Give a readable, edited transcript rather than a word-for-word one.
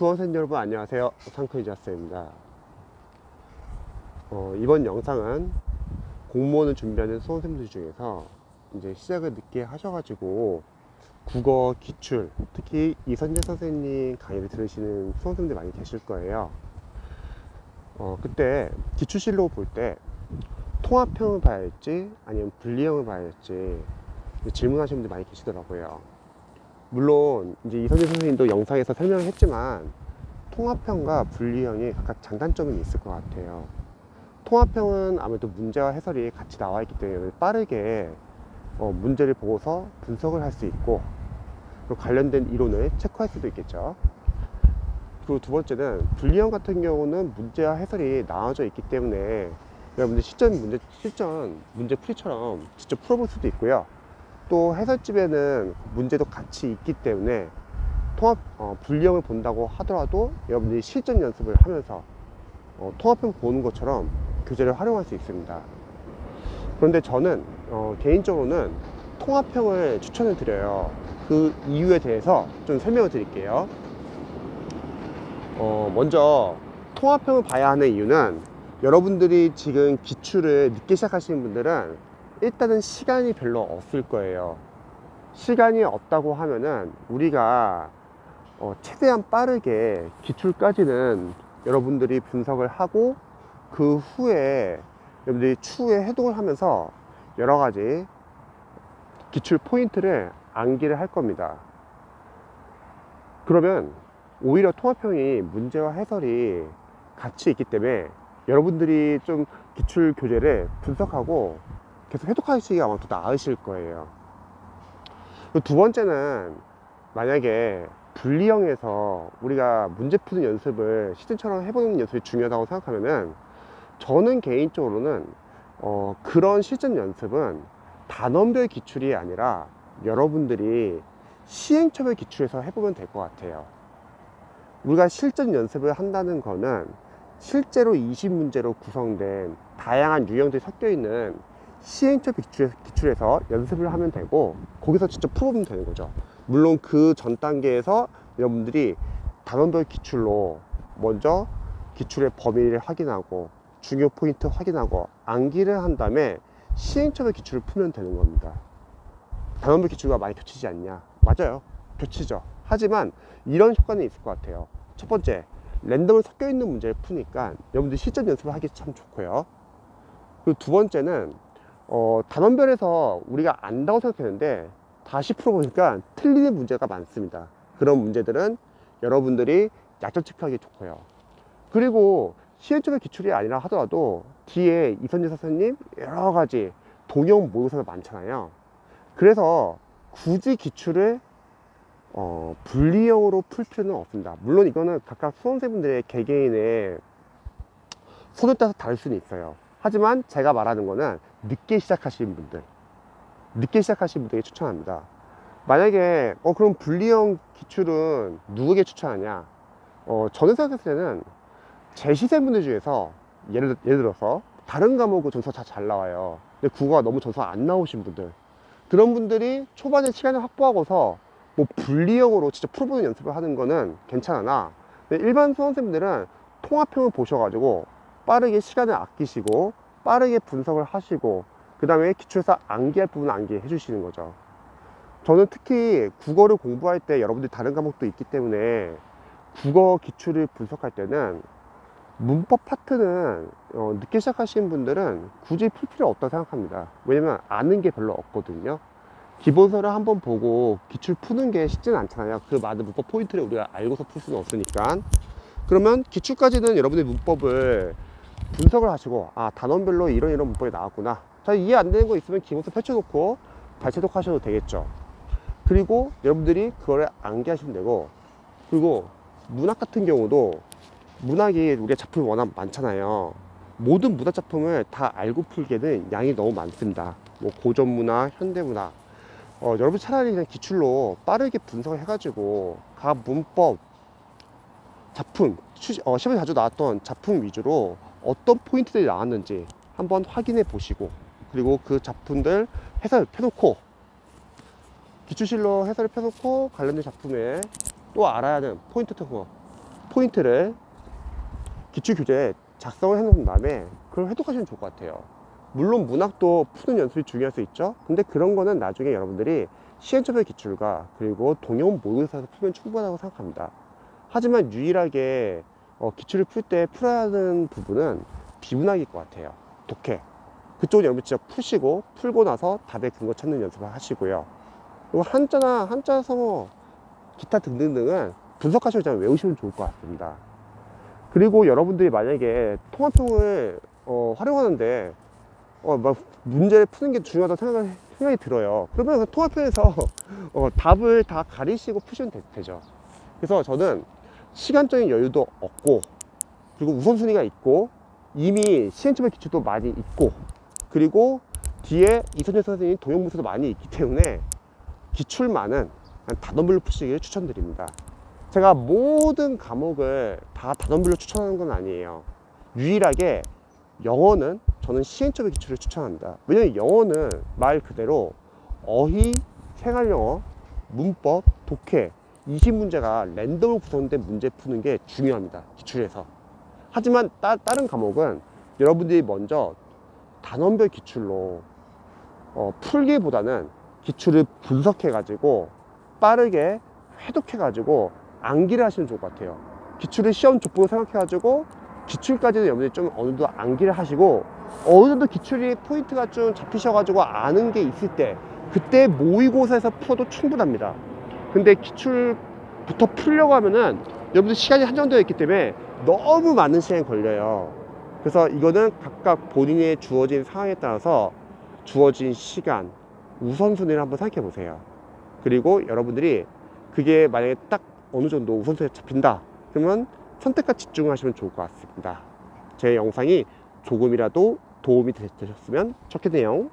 수험생 여러분 안녕하세요. 상크이자스입니다. 이번 영상은 공무원을 준비하는 수험생들 중에서 이제 시작을 늦게 하셔가지고 국어 기출, 특히 이선재 선생님 강의를 들으시는 수험생들 많이 계실 거예요. 그때 기출실로 볼 때 통합형을 봐야 할지 아니면 분리형을 봐야 할지 질문하시는 분들 많이 계시더라고요. 물론 이제 이선재 선생님도 영상에서 설명을 했지만 통합형과 분리형이 각각 장단점이 있을 것 같아요. 통합형은 아무래도 문제와 해설이 같이 나와 있기 때문에 빠르게 문제를 보고서 분석을 할 수 있고, 그리고 관련된 이론을 체크할 수도 있겠죠. 그리고 두 번째는 분리형 같은 경우는 문제와 해설이 나와져 있기 때문에 여러분들 실전 문제 풀이처럼 직접 풀어볼 수도 있고요. 또 해설집에는 문제도 같이 있기 때문에 분리형을 본다고 하더라도 여러분들이 실전 연습을 하면서 통합형 보는 것처럼 교재를 활용할 수 있습니다. 그런데 저는 개인적으로는 통합형을 추천을 드려요. 그 이유에 대해서 좀 설명을 드릴게요. 먼저 통합형을 봐야 하는 이유는, 여러분들이 지금 기출을 늦게 시작하시는 분들은 일단은 시간이 별로 없을 거예요. 시간이 없다고 하면은 우리가 최대한 빠르게 기출까지는 여러분들이 분석을 하고, 그 후에 여러분들이 추후에 해독을 하면서 여러 가지 기출 포인트를 암기를 할 겁니다. 그러면 오히려 통합형이 문제와 해설이 같이 있기 때문에 여러분들이 좀 기출 교재를 분석하고 계속 해독하시기가 아마 더 나으실 거예요. 두 번째는, 만약에 분리형에서 우리가 문제 푸는 연습을 시즌처럼 해보는 연습이 중요하다고 생각하면은, 저는 개인적으로는 그런 실전 연습은 단원별 기출이 아니라 여러분들이 시행처별 기출에서 해보면 될 것 같아요. 우리가 실전 연습을 한다는 거는 실제로 20문제로 구성된 다양한 유형들이 섞여 있는 시행처별 기출에서 연습을 하면 되고, 거기서 직접 풀어보면 되는 거죠. 물론 그 전 단계에서 여러분들이 단원별 기출로 먼저 기출의 범위를 확인하고 중요 포인트 확인하고 암기를 한 다음에 시행처별 기출을 풀면 되는 겁니다. 단원별 기출과 많이 겹치지 않냐? 맞아요, 겹치죠. 하지만 이런 효과는 있을 것 같아요. 첫 번째, 랜덤을 섞여 있는 문제를 푸니까 여러분들 실전 연습을 하기 참 좋고요. 그리고 두 번째는 단원별에서 우리가 안다고 생각했는데 다시 풀어보니까 틀리는 문제가 많습니다. 그런 문제들은 여러분들이 약점 체크하기 좋고요. 그리고 시행처별 기출이 아니라 하더라도 뒤에 이선재 선생님 여러 가지 동형 모의고사가 많잖아요. 그래서 굳이 기출을 분리형으로 풀 필요는 없습니다. 물론 이거는 각각 수험생분들의 개개인의 손을 따서 다를 수는 있어요. 하지만 제가 말하는 거는 늦게 시작하시는 분들에게 추천합니다. 만약에 그럼 분리형 기출은 누구에게 추천하냐? 저는 생각했을 때는 제 시생분들 중에서 예를 들어서 다른 과목은 점수가 잘 나와요. 근데 국어가 너무 점수가 안 나오신 분들, 그런 분들이 초반에 시간을 확보하고서 뭐 분리형으로 진짜 풀어보는 연습을 하는 거는 괜찮으나, 일반 수험생분들은 통합형을 보셔가지고 빠르게 시간을 아끼시고 빠르게 분석을 하시고 그 다음에 기출에서 암기할 부분은 암기해 주시는 거죠. 저는 특히 국어를 공부할 때 여러분들 다른 과목도 있기 때문에 국어 기출을 분석할 때는 문법 파트는 늦게 시작하시는 분들은 굳이 풀 필요 없다고 생각합니다. 왜냐면 아는 게 별로 없거든요. 기본서를 한번 보고 기출 푸는 게 쉽지는 않잖아요. 그 많은 문법 포인트를 우리가 알고서 풀 수는 없으니까. 그러면 기출까지는 여러분의 문법을 분석을 하시고, 단원별로 이런 문법이 나왔구나, 자, 이해 안 되는 거 있으면 기본서 펼쳐놓고 발제독 하셔도 되겠죠. 그리고 여러분들이 그거를 암기하시면 되고, 그리고 문학 같은 경우도 문학이 우리가 작품이 워낙 많잖아요. 모든 문학 작품을 다 알고 풀기에는 양이 너무 많습니다. 뭐 고전문학, 현대문학. 여러분 차라리 그냥 기출로 빠르게 분석을 해가지고 각 문법, 작품, 시험에 자주 나왔던 작품 위주로 어떤 포인트들이 나왔는지 한번 확인해 보시고, 그리고 그 작품들 해설 펴놓고, 기출실로 해설을 펴놓고 관련된 작품에 또 알아야 하는 포인트 같은 거 포인트를 기출 교재에 작성을 해 놓은 다음에 그걸 회독하시면 좋을 것 같아요. 물론 문학도 푸는 연습이 중요할 수 있죠. 근데 그런 거는 나중에 여러분들이 시행착오의 기출과 그리고 동영 모의고사에서 풀면 충분하다고 생각합니다. 하지만 유일하게 기출을 풀 때 풀어야 하는 부분은 비문학일 것 같아요. 독해. 그쪽은 여러분 진짜 푸시고 풀고 나서 답의 근거 찾는 연습을 하시고요. 그리고 한자 성어 기타 등등등은 분석하시고 그냥 외우시면 좋을 것 같습니다. 그리고 여러분들이 만약에 통합형을 활용하는데 막 문제를 푸는 게 중요하다고 생각이 들어요. 그러면 그 통합형에서 답을 다 가리시고 푸시면 되죠. 그래서 저는 시간적인 여유도 없고, 그리고 우선순위가 있고, 이미 시행착오의 기출도 많이 있고, 그리고 뒤에 이선재 선생님 동영문서도 많이 있기 때문에 기출만은 단원별로 푸시기를 추천드립니다. 제가 모든 과목을 다 단원별로 추천하는 건 아니에요. 유일하게 영어는 저는 시행착오의 기출을 추천합니다. 왜냐면 영어는 말 그대로 어휘, 생활영어, 문법, 독해 20문제가 랜덤으로 구성된 문제 푸는 게 중요합니다. 기출에서. 하지만 다른 과목은 여러분들이 먼저 단원별 기출로 풀기보다는 기출을 분석해 가지고 빠르게 회독해 가지고 암기를 하시면 좋을 것 같아요. 기출을 시험 족보로 생각해 가지고 기출까지는 여러분들이 좀 어느 정도 암기를 하시고, 어느 정도 기출이 포인트가 좀 잡히셔 가지고 아는 게 있을 때 그때 모의고사에서 풀어도 충분합니다. 근데 기출부터 풀려고 하면은 여러분들 시간이 한정되어 있기 때문에 너무 많은 시간이 걸려요. 그래서 이거는 각각 본인의 주어진 상황에 따라서 주어진 시간, 우선순위를 한번 생각해 보세요. 그리고 여러분들이 그게 만약에 딱 어느 정도 우선순위에 잡힌다 그러면 선택과 집중하시면 좋을 것 같습니다. 제 영상이 조금이라도 도움이 되셨으면 좋겠네요.